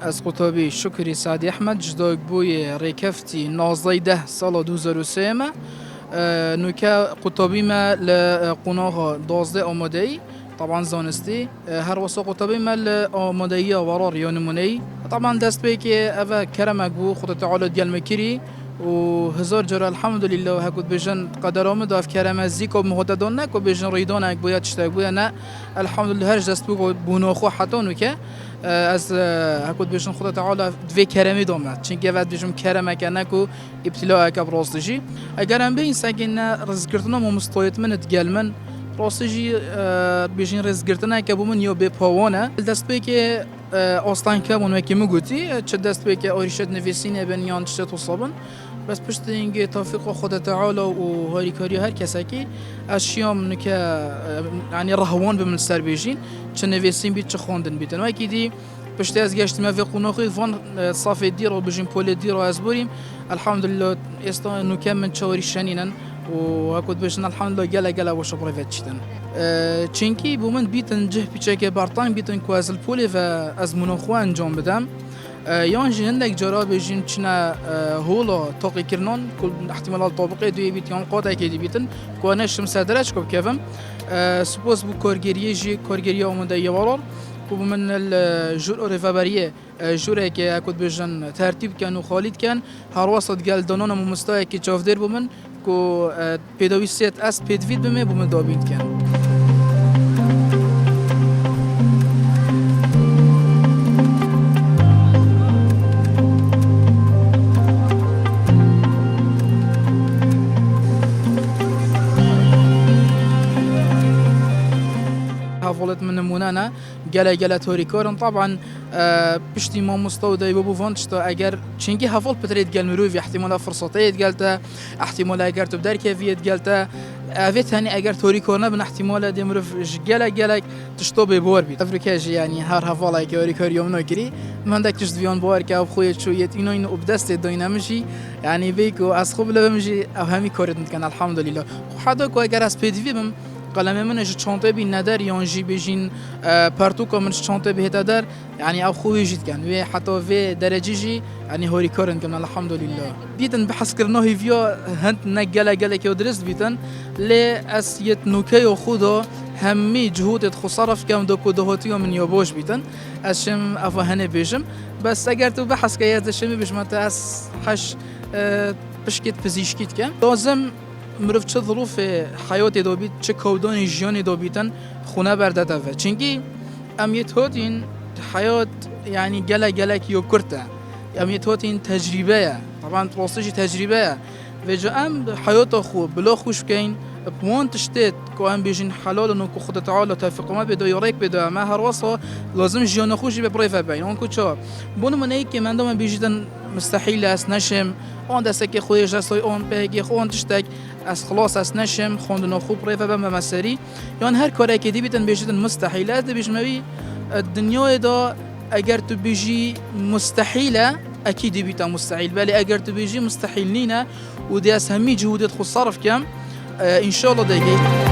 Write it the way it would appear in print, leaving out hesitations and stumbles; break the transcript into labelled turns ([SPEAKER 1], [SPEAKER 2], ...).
[SPEAKER 1] از قطبی شکری سعدی احمد جداگ بوی ریکفتی 19 سال 2003 ما نوکا قطبی ما لقناها 12 آماده ای طبعا زانستی هر وسا قطبی ما لآمادهی ورا ریانمونی طبعا دست بی که اوه کرمک بو خود تعالی دیال مکری و هزار جرا الحمد لله و هکود بجن قدر آمد اف کرم از زیکو مهتدان نکو بجن ریدان اک باید چتاک باید نه الحمد لله هر دست بو بوناخو حتی نوکه از هکود بجن خدا تعالی دوی کرمی دامد چنکه ود بجن کرم که نکو ابتلاع اک براستجی اگر هم به این سگین رزگرتنا مستویت من اتگل من راستجی بجن رزگرتنا که بومن یا به پاوانه دست بی که آستان که بونم که مگوتی چه دست بی که آریشت نویسینه بنیان چه تو صابن بس پشت اینکه توفیق خدا تعالی و هاری کاری هر کسی که از شیام نکه یعنی رهوان به من سر بیشین چه نویسین بیت چه خواندن بیتن و اکیدی پشت از گشت ما في قناقي فان صافي دير وبجن بول دير وازبوريم الحمد لله استا نكمل شوري شنينن وهكود بجن الحمد لله جلا وش بريفتشتن چنکی بومن بیتن جه پیچه بارتان بیتن کو از الپول و از مناخو انجام بدم یان جهندک جرا بجین چنا هولا تاقی کرنان کل احتمالات طابقه دوی بیت یان قاطع کدی بیتن کو نشم صدرش کو کفم سپوس بو کارگریه جی کارگریه آمده یوارار کو من الجور رفابریه جوره که اکود بجن ترتیب کن و خالد کن هر وسط گل دانان مستای که چاف در بومن کو پیداویسیت اس پیدوید بمه بومن دابید کن حافظت من نمونانا جلا توريكورن طبعا بشتي ما مستوى يبو فانتشتا اگر چنگي حافظ بتريد قال مروي احتمال فرصتي قالتا احتمال اگر تبدر كيفيت قالتا افيت هني اگر توريكورنا بن احتمال دمرف جلا تشتو ببور بي افريكاج يعني هر حافظ توريكور يوم نكري من داك تشديون بور كا خويا شويه انو وبدست داينامجي يعني بيكو از خوب لبمجي او همي كورت كان الحمد لله حدا كو اگر اس بيدفيم قلم منش چانته بی ندار یانجی بجین پرتو کامنش چانته به دار يعني او خوي جيت كان و حتى في درجه جي يعني هوري كورن كان الحمد لله بيتن بحث كرنا هي فيا هند نجلا جلا كي درست بيتن ل اسيت نوكي خدا همي جهود خسارف كم دو كدهاتي من يابوش بيتن اشم افهنه بيجم بس اگر تو بحث كيات شمي بيش متى اس حش بشكت بزيشكيت كان لازم مرف چه ظروف حیاتی دابید چه کودان جیانی دابیدن خونه برده دفه چنگی امیت هاتین حیات یعنی گله کیو کرده امیت هاتین تجربه طبعا راستش تجربه و جا ام حیات خوب بلا خوش کن بوان تشتت که ام بیشین حلال نو که خود تعالی توفیق ما بده یا ریک بده ما هر واسه لازم جیان خوشی بپریفه بین اون کجا بون من ای که من دام بیشتن مستحیل است نشم آن دسته که خودش دستای آن بهگی خون تشتک از خلاص است نشم خوندن خوب ریفه به مسری یان هر کاری که دی بیتن بیشتن مستحیلات بیش موی الدنیا دا اگر تو بیجی مستحیله اكيد بيتا مستحيل بالي اگر تو بيجي مستحيل نينا ودي اسهمي جهودات خو صرف كم ان شاء الله دقيقه